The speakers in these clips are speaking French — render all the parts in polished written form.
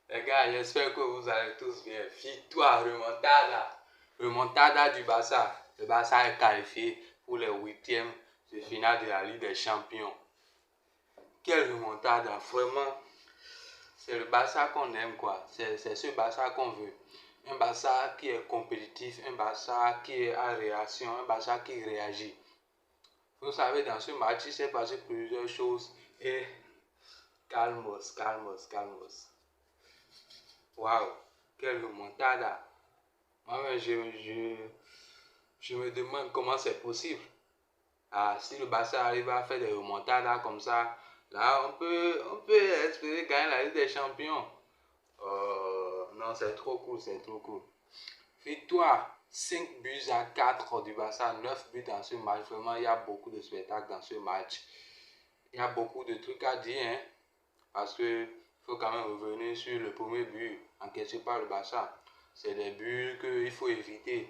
Les gars, j'espère que vous allez tous bien. Victoire, remontada. Remontada du Barça. Le Barça est qualifié pour les huitièmes de finale de la Ligue des Champions. Quelle remontada, vraiment. C'est le Barça qu'on aime, quoi. C'est ce Barça qu'on veut. Un Barça qui est compétitif, un Barça qui est à réaction, un Barça qui réagit. Vous savez, dans ce match, il s'est passé plusieurs choses et calmos, calmos, calmos. Waouh, quelle remontada. Moi, je me demande comment c'est possible. Ah, si le Barça arrive à faire des remontadas comme ça, là, on peut espérer gagner la Ligue des Champions. Non, c'est trop cool, c'est trop cool. Victoire, 5 buts à 4 du Barça, 9 buts dans ce match. Vraiment, il y a beaucoup de spectacles dans ce match. Il y a beaucoup de trucs à dire, hein, parce qu'il faut quand même revenir sur le premier but encaissé par le Barça. C'est des buts qu'il faut éviter.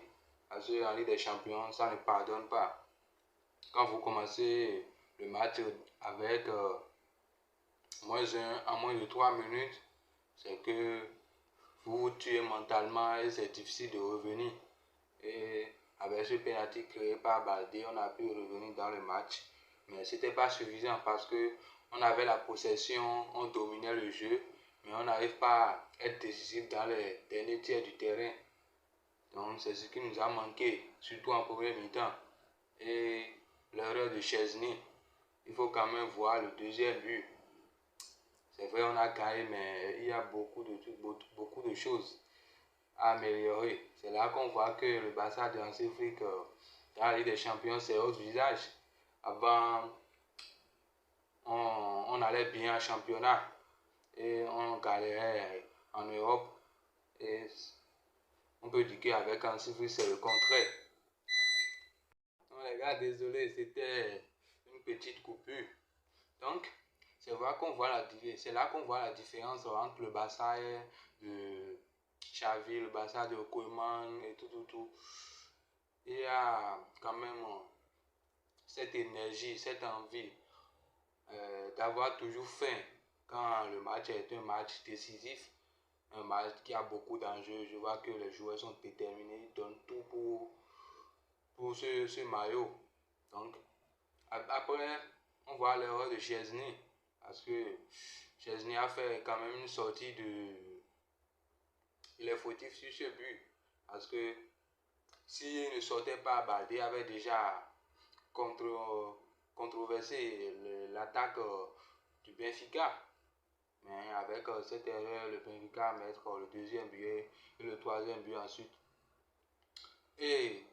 Parce qu'en Ligue des Champions, ça ne pardonne pas. Quand vous commencez le match avec -1 en moins de 3 minutes, c'est que vous vous tuez mentalement et c'est difficile de revenir. Et avec ce penalty créé par Baldé, on a pu revenir dans le match. Mais ce n'était pas suffisant parce que on avait la possession, on dominait le jeu, mais on n'arrive pas à être décisif dans les derniers tiers du terrain. Donc c'est ce qui nous a manqué, surtout en première mi-temps. Et l'erreur de Chesney, il faut quand même voir le deuxième but. C'est vrai, on a gagné, mais il y a beaucoup de trucs, beaucoup de choses à améliorer. C'est là qu'on voit que le Barça de Hansi-Flick dans la Ligue des Champions, c'est autre visage. Avant, on allait bien en championnat et on galérait en Europe. Et on peut dire qu'avec Hansi-Flick, c'est le contraire. Non, les gars, désolé, c'était une petite coupure. Donc, c'est là qu'on voit la différence entre le Barça de Xavi, le Barça de Koeman et tout. Il y a quand même cette énergie, cette envie d'avoir toujours faim quand le match est un match décisif, un match qui a beaucoup d'enjeux. Je vois que les joueurs sont déterminés, ils donnent tout pour ce maillot. Donc, après, on voit l'erreur de Chesney. Parce que Chesney a fait quand même une sortie de... Il est fautif sur ce but. Parce que s'il ne sortait pas, Baldé avait déjà controversé l'attaque du Benfica. Mais avec cette erreur, le Benfica va mettre le deuxième but et le troisième but ensuite. Et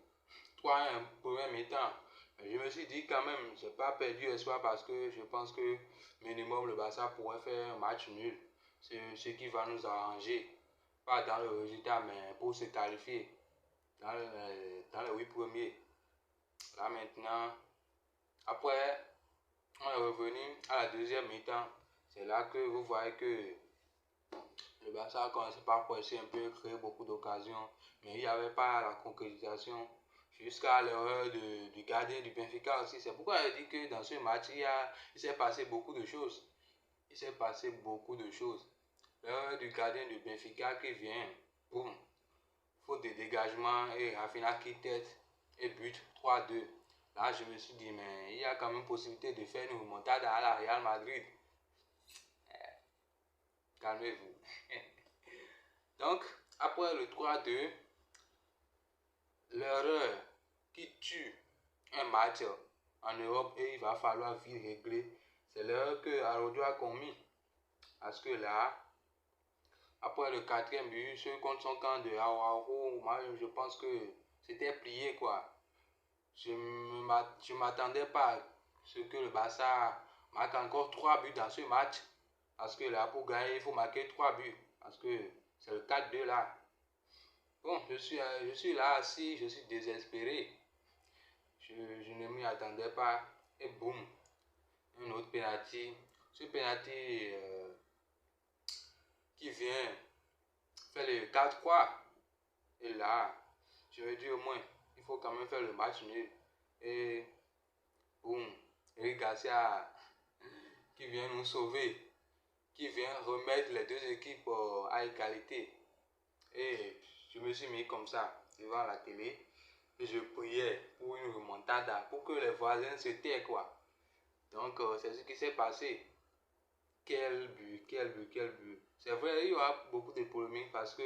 3-1 premier mi-temps. Je me suis dit quand même, j'ai pas perdu espoir parce que je pense que minimum le Barça pourrait faire un match nul. C'est ce qui va nous arranger. Pas dans le résultat, mais pour se qualifier dans les 8 premiers. Là maintenant, après, on est revenu à la deuxième mi-temps. C'est là que vous voyez que le Barça a commencé par presser un peu, créer beaucoup d'occasions, mais il n'y avait pas la concrétisation jusqu'à l'erreur du gardien du Benfica aussi. C'est pourquoi je dis que dans ce match, il s'est passé beaucoup de choses. Il s'est passé beaucoup de choses. L'erreur du gardien du Benfica qui vient, boum, faute de dégagement et Rafinha qui tête et but 3-2. Là, je me suis dit, mais il y a quand même possibilité de faire une remontada à la Real Madrid. Calmez-vous. Donc, après le 3-2, l'erreur qui tue un match en Europe et il va falloir vite régler, c'est l'erreur que Araujo a commis. Parce que là, après le quatrième but, ceux contre son camp de Araujo, moi je pense que c'était plié quoi. Je ne m'attendais pas à ce que le Barça marque encore 3 buts dans ce match. Parce que là, pour gagner, il faut marquer 3 buts. Parce que c'est le 4-2 là. Bon, je suis là assis, je suis désespéré. Je ne m'y attendais pas. Et boum, un autre penalty. Ce penalty qui vient faire le 4-3. Et là, je me dis au moins, il faut quand même faire le match nul. Et boum, Eric Garcia qui vient nous sauver. qui vient remettre les deux équipes à égalité. Et je me suis mis comme ça devant la télé et je priais pour une remontada, pour que les voisins se taisent quoi. Donc c'est ce qui s'est passé. Quel but, quel but, quel but. C'est vrai, il y aura beaucoup de polémiques parce que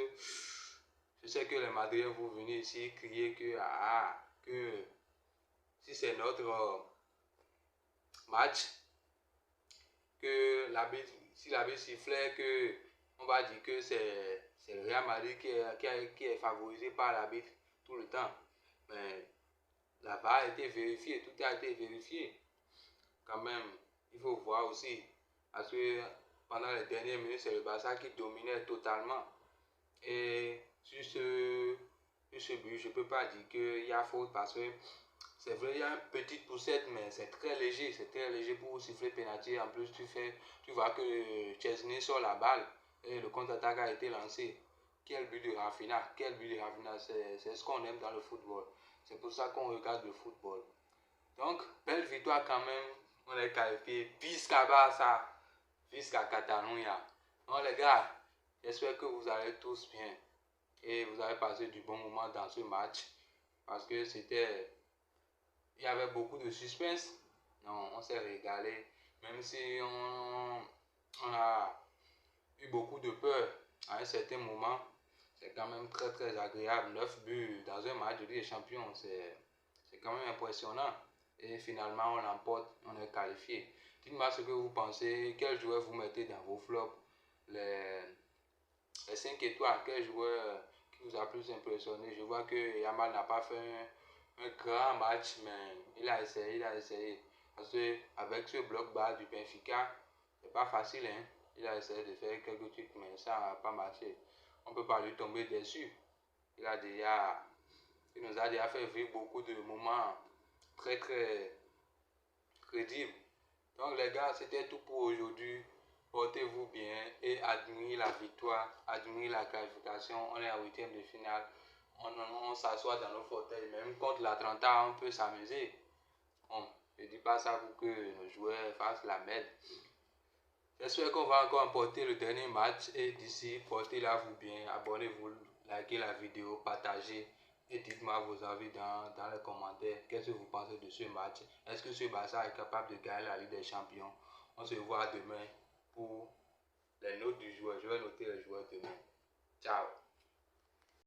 je sais que les Madriens vont venir ici crier que si c'est notre match, que si l'arbitre sifflait, que on va dire que c'est le Real Madrid qui est favorisé par l'arbitre tout le temps. Mais la VAR a été vérifiée, tout a été vérifié. Quand même, il faut voir aussi. Parce que pendant les dernières minutes, c'est le Barça qui dominait totalement. Et sur ce but, je ne peux pas dire qu'il y a faute parce que c'est vrai, il y a une petite poussette, mais c'est très léger pour siffler penalty. En plus, tu vois que Chesney sort la balle et le contre-attaque a été lancé. Quel but de Rafinha, c'est ce qu'on aime dans le football. C'est pour ça qu'on regarde le football. Donc, belle victoire quand même. On est qualifié. Visca Barça, Visca Catalunya. Donc les gars, j'espère que vous allez tous bien. Et vous avez passé du bon moment dans ce match. Parce que il y avait beaucoup de suspense. Non, on s'est régalé. Même si on a eu beaucoup de peur à un certain moment. C'est quand même très très agréable. 9 buts dans un match de Ligue des Champions, c'est quand même impressionnant. Et finalement, on l'emporte, on est qualifié. Dites-moi ce que vous pensez, quel joueur vous mettez dans vos flops, les 5 étoiles, quel joueur qui vous a plus impressionné. Je vois que Yamal n'a pas fait un grand match, mais il a essayé. Parce qu'avec ce bloc bas du Benfica, c'est pas facile, hein. Il a essayé de faire quelques trucs, mais ça n'a pas marché. On ne peut pas lui tomber dessus. Il nous a déjà fait vivre beaucoup de moments très très crédibles. Donc les gars, c'était tout pour aujourd'hui. Portez-vous bien et admirez la victoire, admirez la qualification. On est en huitième de finale. On s'assoit dans nos fauteuils. Même contre l'Atlanta, on peut s'amuser. Bon, je ne dis pas ça pour que nos joueurs fassent la merde. J'espère qu'on va encore emporter le dernier match. Et d'ici, portez-la vous bien. Abonnez-vous, likez la vidéo, partagez. Et dites-moi vos avis dans les commentaires. Qu'est-ce que vous pensez de ce match? Est-ce que ce Barça est capable de gagner la Ligue des Champions? On se voit demain pour les notes du joueur. Je vais noter les joueurs demain. Ciao.